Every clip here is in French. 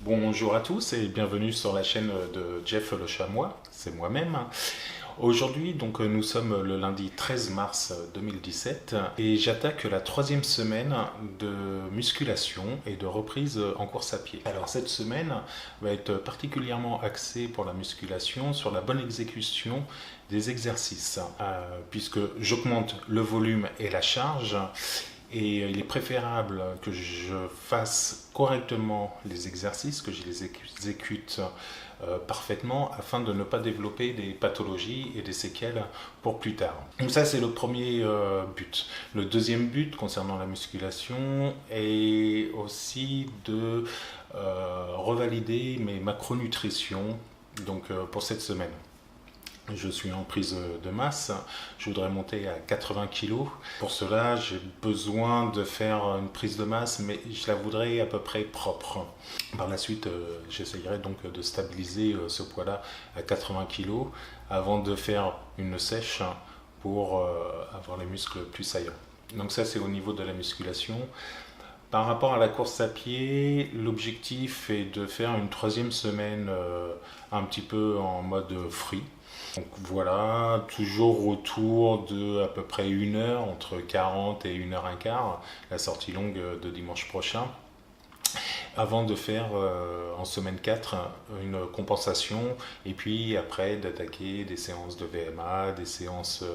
Bonjour à tous et bienvenue sur la chaîne de Jeff le Chamois, c'est moi-même. Aujourd'hui, nous sommes le lundi 13 mars 2017 et j'attaque la troisième semaine de musculation et de reprise en course à pied. Alors cette semaine va être particulièrement axée pour la musculation sur la bonne exécution des exercices, puisque j'augmente le volume et la charge. Et il est préférable que je fasse correctement les exercices, que je les exécute parfaitement afin de ne pas développer des pathologies et des séquelles pour plus tard. Donc ça c'est le premier but. Le deuxième but concernant la musculation est aussi de revalider mes macronutritions pour cette semaine. Je suis en prise de masse, je voudrais monter à 80 kg. Pour cela, j'ai besoin de faire une prise de masse, mais je la voudrais à peu près propre. Par la suite, j'essayerai donc de stabiliser ce poids-là à 80 kg avant de faire une sèche pour avoir les muscles plus saillants. Donc ça, c'est au niveau de la musculation. Par rapport à la course à pied, l'objectif est de faire une troisième semaine un petit peu en mode free. Donc voilà, toujours autour de à peu près 1 heure, entre 40 et 1 h 15, la sortie longue de dimanche prochain, avant de faire en semaine 4 une compensation et puis après d'attaquer des séances de VMA, des séances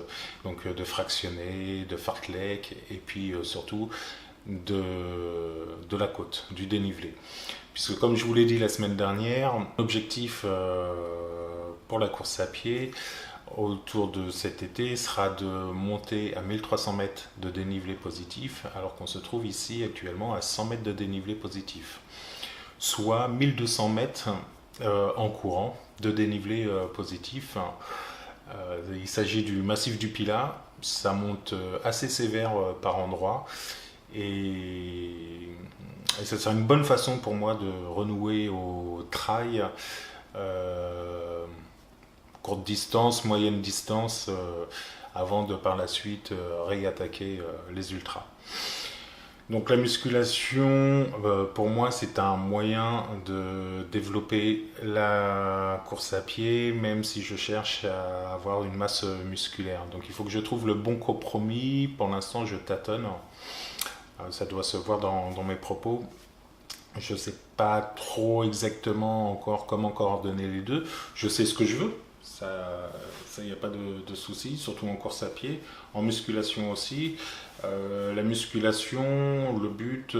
de fractionnés, de fartlek et puis surtout de la côte, du dénivelé. Puisque comme je vous l'ai dit la semaine dernière, l'objectif pour la course à pied autour de cet été sera de monter à 1300 mètres de dénivelé positif, alors qu'on se trouve ici actuellement à 100 mètres de dénivelé positif, soit 1200 mètres en courant de dénivelé positif. Il s'agit du massif du Pilat, ça monte assez sévère par endroits. Et ça sera une bonne façon pour moi de renouer au trail, courte distance, moyenne distance, avant de par la suite réattaquer les ultras. Donc la musculation, pour moi, c'est un moyen de développer la course à pied, même si je cherche à avoir une masse musculaire. Donc il faut que je trouve le bon compromis. Pour l'instant, je tâtonne. Ça doit se voir dans mes propos. Je ne sais pas trop exactement encore comment coordonner les deux. Je sais ce que je veux. Ça, il n'y a pas de souci, surtout en course à pied. En musculation aussi. La musculation, le but,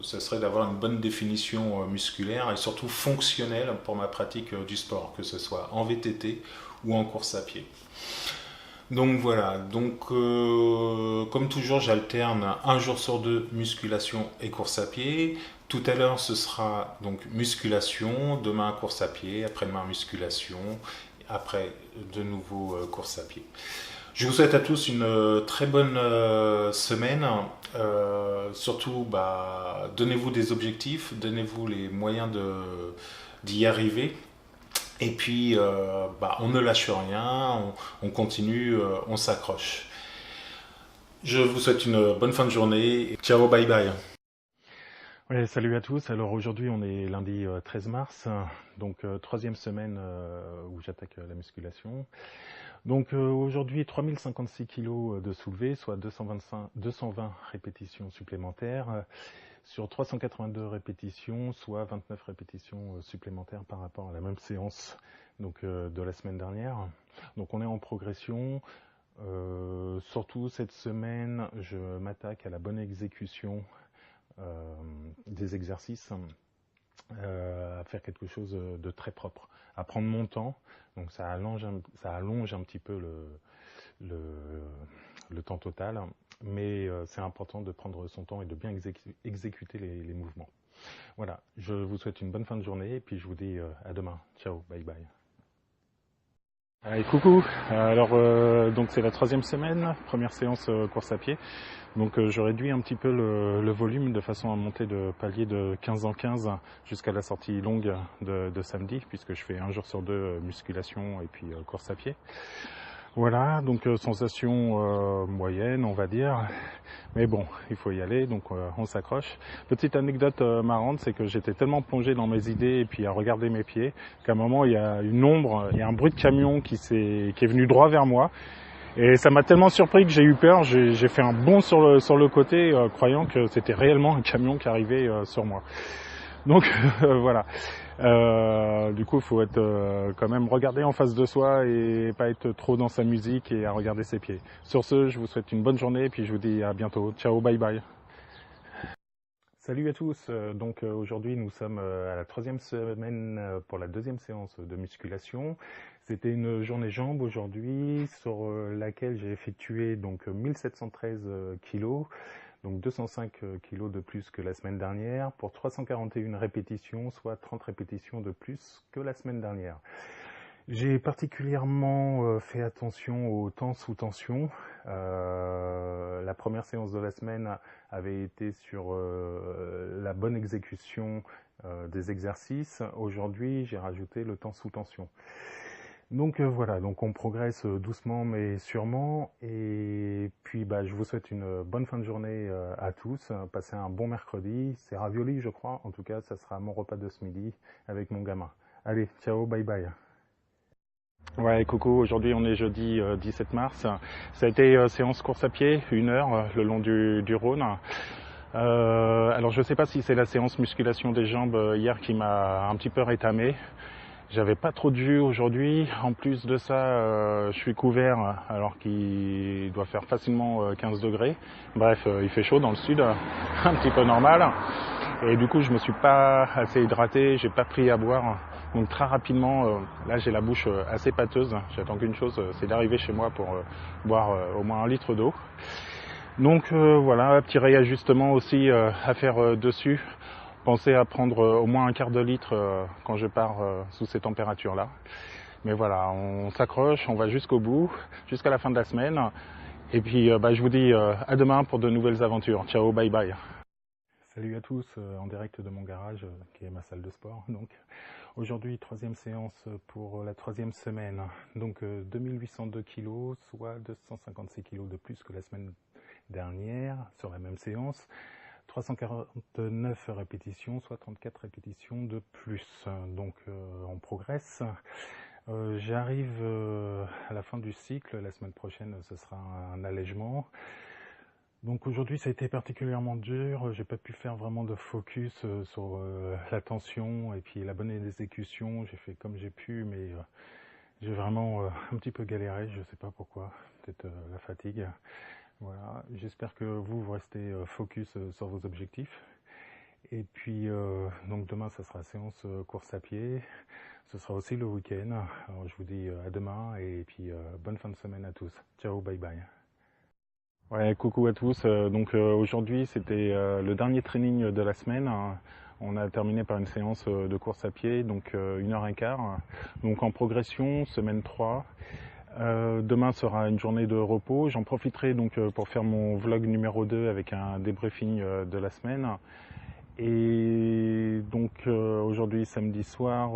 ce serait d'avoir une bonne définition musculaire et surtout fonctionnelle pour ma pratique du sport, que ce soit en VTT ou en course à pied. Donc voilà, comme toujours j'alterne un jour sur deux musculation et course à pied. Tout à l'heure ce sera donc musculation, demain course à pied, après-demain musculation, après de nouveau course à pied. Je vous souhaite à tous une très bonne semaine. Surtout, donnez-vous des objectifs, donnez-vous les moyens d'y arriver. Et puis, on ne lâche rien, on continue, on s'accroche. Je vous souhaite une bonne fin de journée. Ciao, bye bye. Ouais, salut à tous. Alors aujourd'hui on est lundi 13 mars, donc troisième semaine où j'attaque la musculation. Donc aujourd'hui 3056 kg de soulevé, soit 220 répétitions supplémentaires sur 382 répétitions, soit 29 répétitions supplémentaires par rapport à la même séance de la semaine dernière. Donc on est en progression. Surtout cette semaine, je m'attaque à la bonne exécution des exercices, à faire quelque chose de très propre, à prendre mon temps. Donc ça allonge un petit peu le temps total, mais c'est important de prendre son temps et de bien exécuter les mouvements. Voilà, je vous souhaite une bonne fin de journée et puis je vous dis à demain. Ciao, bye bye. Allez, coucou. Alors donc c'est la troisième semaine, première séance course à pied. Donc je réduis un petit peu le volume de façon à monter de palier de 15 en 15 jusqu'à la sortie longue de samedi, puisque je fais un jour sur deux musculation et puis course à pied. Voilà, donc sensation moyenne, on va dire. Mais bon, il faut y aller, donc on s'accroche. Petite anecdote marrante, c'est que j'étais tellement plongé dans mes idées et puis à regarder mes pieds, qu'à un moment, il y a une ombre, il y a un bruit de camion qui est venu droit vers moi. Et ça m'a tellement surpris que j'ai eu peur, j'ai fait un bond sur le côté, croyant que c'était réellement un camion qui arrivait sur moi. Donc voilà. Du coup, il faut être quand même regarder en face de soi et pas être trop dans sa musique et à regarder ses pieds. Sur ce, je vous souhaite une bonne journée et puis je vous dis à bientôt. Ciao, bye bye. Salut à tous. Aujourd'hui, nous sommes à la troisième semaine pour la deuxième séance de musculation. C'était une journée jambes aujourd'hui sur laquelle j'ai effectué donc 1713 kilos. Donc 205 kilos de plus que la semaine dernière pour 341 répétitions, soit 30 répétitions de plus que la semaine dernière. J'ai particulièrement fait attention au temps sous tension. La première séance de la semaine avait été sur la bonne exécution des exercices. Aujourd'hui, j'ai rajouté le temps sous tension. Donc voilà, donc on progresse doucement mais sûrement, et puis je vous souhaite une bonne fin de journée à tous. Passez un bon mercredi. C'est ravioli, je crois, en tout cas ça sera mon repas de ce midi avec mon gamin. Allez, ciao, bye bye. Ouais, coucou, aujourd'hui on est jeudi 17 mars. Ça a été séance course à pied, 1 heure le long du Rhône. Alors je sais pas si c'est la séance musculation des jambes hier qui m'a un petit peu rétamé. J'avais pas trop de jus aujourd'hui. En plus de ça, je suis couvert alors qu'il doit faire facilement 15 degrés. Bref, il fait chaud dans le sud, un petit peu normal. Et du coup, je me suis pas assez hydraté, j'ai pas pris à boire. Donc très rapidement, là j'ai la bouche assez pâteuse. J'attends qu'une chose, c'est d'arriver chez moi pour boire au moins 1 litre d'eau. Donc voilà, petit réajustement aussi à faire dessus. Pensez à prendre au moins 1/4 de litre quand je pars sous ces températures-là. Mais voilà, on s'accroche, on va jusqu'au bout, jusqu'à la fin de la semaine. Et puis je vous dis à demain pour de nouvelles aventures. Ciao, bye bye. Salut à tous, en direct de mon garage, qui est ma salle de sport. Donc aujourd'hui, troisième séance pour la troisième semaine. Donc 2802 kg, soit 256 kg de plus que la semaine dernière sur la même séance. 349 répétitions, soit 34 répétitions de plus. Donc on progresse. J'arrive à la fin du cycle. La semaine prochaine, ce sera un allègement. Donc aujourd'hui, ça a été particulièrement dur. J'ai pas pu faire vraiment de focus sur la tension et puis la bonne exécution. J'ai fait comme j'ai pu, mais j'ai vraiment un petit peu galéré. Je sais pas pourquoi. Peut-être la fatigue. Voilà, j'espère que vous restez focus sur vos objectifs. Et puis, donc demain, ça sera séance course à pied. Ce sera aussi le week-end. Alors, je vous dis à demain et puis bonne fin de semaine à tous. Ciao, bye bye. Ouais, coucou à tous. Aujourd'hui, c'était le dernier training de la semaine. On a terminé par une séance de course à pied, donc 1h15. Donc en progression, semaine 3. Demain sera une journée de repos. J'en profiterai donc pour faire mon vlog numéro 2 avec un débriefing de la semaine. Et donc aujourd'hui samedi soir,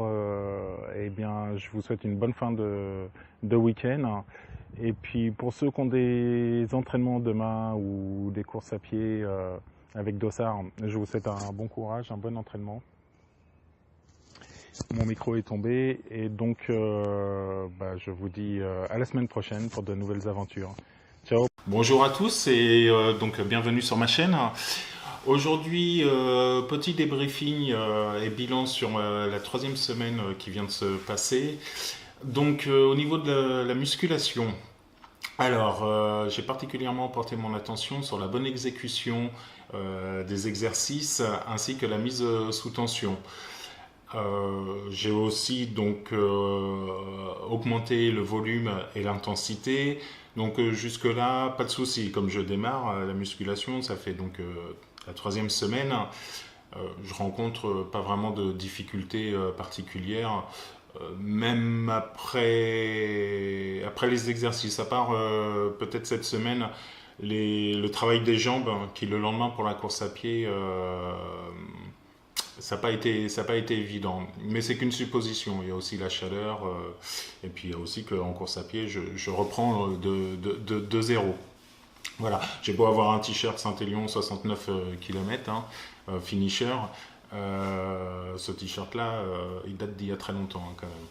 je vous souhaite une bonne fin de week-end. Et puis pour ceux qui ont des entraînements demain ou des courses à pied avec Dossard, je vous souhaite un bon courage, un bon entraînement. Mon micro est tombé et donc je vous dis à la semaine prochaine pour de nouvelles aventures. Ciao. Bonjour à tous et donc bienvenue sur ma chaîne. Aujourd'hui, petit débriefing et bilan sur la troisième semaine qui vient de se passer. Donc au niveau de la musculation, alors j'ai particulièrement porté mon attention sur la bonne exécution des exercices ainsi que la mise sous tension. J'ai aussi donc augmenté le volume et l'intensité. Donc jusque là, pas de souci. Comme je démarre la musculation, ça fait donc la troisième semaine. Je rencontre pas vraiment de difficultés particulières, même après les exercices. À part peut-être cette semaine, le travail des jambes, qui le lendemain pour la course à pied ça n'a pas été évident. Mais c'est qu'une supposition. Il y a aussi la chaleur. Et puis il y a aussi qu'en course à pied, je reprends de zéro. Voilà, j'ai beau avoir un t-shirt Saint-Élion 69 km, hein, finisher. Ce t-shirt-là, il date d'il y a très longtemps hein, quand même.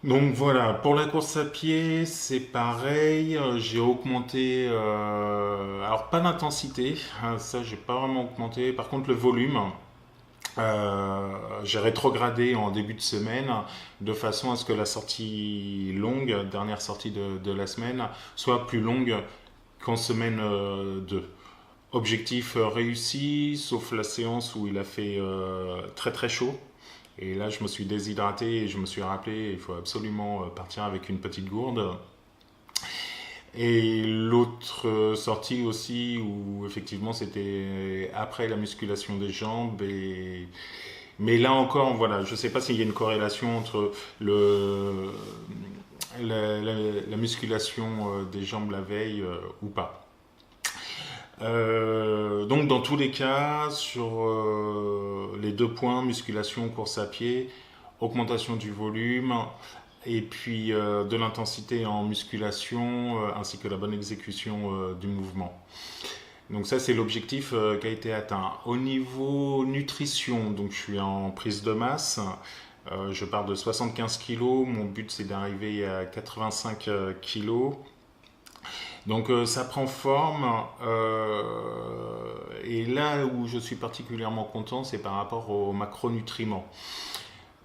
Donc voilà, pour la course à pied, c'est pareil. J'ai augmenté, alors pas l'intensité, hein, ça j'ai pas vraiment augmenté. Par contre, le volume, j'ai rétrogradé en début de semaine de façon à ce que la sortie longue, dernière sortie de la semaine, soit plus longue qu'en semaine 2. Objectif réussi, sauf la séance où il a fait très très chaud. Et là, je me suis déshydraté et je me suis rappelé, il faut absolument partir avec une petite gourde. Et l'autre sortie aussi, où effectivement c'était après la musculation des jambes. Mais là encore, voilà, je ne sais pas s'il y a une corrélation entre la musculation des jambes la veille ou pas. Donc dans tous les cas, sur les 2 points, musculation, course à pied, augmentation du volume et puis de l'intensité en musculation ainsi que la bonne exécution du mouvement. Donc ça c'est l'objectif qui a été atteint. Au niveau nutrition, donc je suis en prise de masse. Je pars de 75 kg, mon but c'est d'arriver à 85 kg. Donc ça prend forme et là où je suis particulièrement content, c'est par rapport aux macronutriments.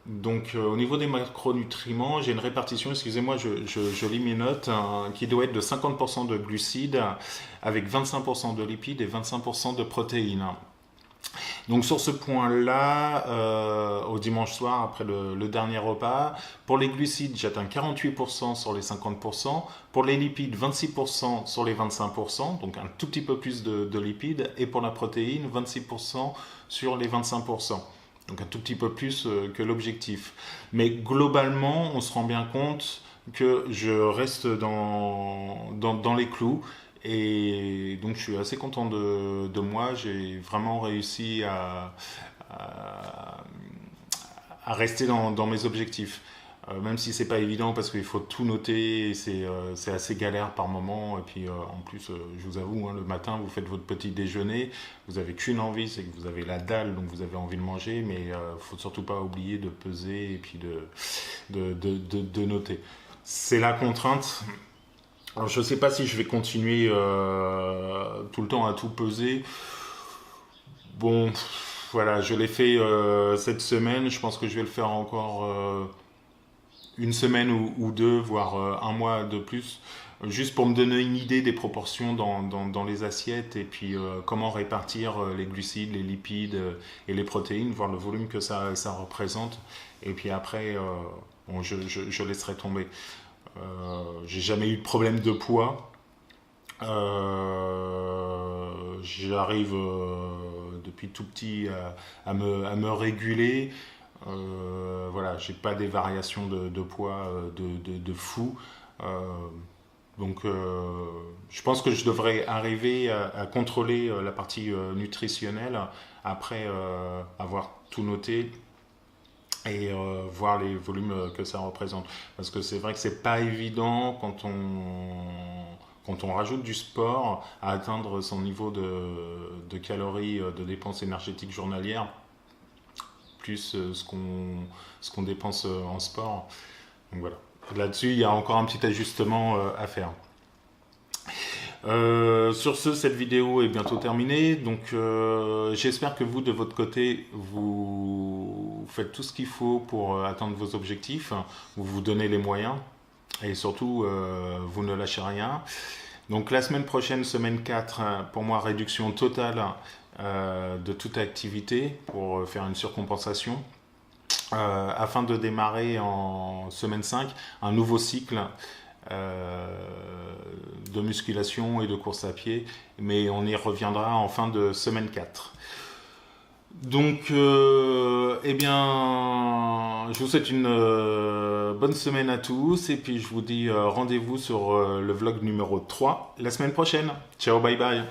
Donc au niveau des macronutriments, j'ai une répartition, excusez-moi, je lis mes notes, hein, qui doit être de 50% de glucides avec 25% de lipides et 25% de protéines. Donc sur ce point-là, au dimanche soir, après le dernier repas, pour les glucides, j'atteins 48% sur les 50%, pour les lipides, 26% sur les 25%, donc un tout petit peu plus de lipides, et pour la protéine, 26% sur les 25%. Donc un tout petit peu plus que l'objectif. Mais globalement, on se rend bien compte que je reste dans les clous. Et donc je suis assez content de moi, j'ai vraiment réussi à rester dans mes objectifs. Même si c'est pas évident parce qu'il faut tout noter, et c'est assez galère par moment. Et puis en plus, je vous avoue, hein, le matin, vous faites votre petit déjeuner, vous avez qu'une envie, c'est que vous avez la dalle, donc vous avez envie de manger, mais faut surtout pas oublier de peser et puis de noter. C'est la contrainte. Alors, je ne sais pas si je vais continuer tout le temps à tout peser. Bon, voilà, je l'ai fait cette semaine. Je pense que je vais le faire encore une semaine ou 2, voire un mois de plus, juste pour me donner une idée des proportions dans les assiettes et puis comment répartir les glucides, les lipides et les protéines, voir le volume que ça représente. Et puis après, bon, je laisserai tomber. J'ai jamais eu de problème de poids. J'arrive depuis tout petit à me réguler. Voilà, j'ai pas des variations de poids de fou. Donc je pense que je devrais arriver à contrôler la partie nutritionnelle après avoir tout noté et voir les volumes que ça représente. Parce que c'est vrai que c'est pas évident quand on rajoute du sport à atteindre son niveau de calories, de dépenses énergétiques journalières, plus ce qu'on dépense en sport. Donc voilà. Là-dessus, il y a encore un petit ajustement à faire. Sur ce, cette vidéo est bientôt terminée, donc j'espère que vous, de votre côté, vous faites tout ce qu'il faut pour atteindre vos objectifs, vous vous donnez les moyens, et surtout, vous ne lâchez rien. Donc la semaine prochaine, semaine 4, pour moi, réduction totale de toute activité pour faire une surcompensation, afin de démarrer en semaine 5 un nouveau cycle de musculation et de course à pied, mais on y reviendra en fin de semaine 4. Donc, eh bien, je vous souhaite une bonne semaine à tous, et puis je vous dis rendez-vous sur le vlog numéro 3 la semaine prochaine. Ciao, bye bye.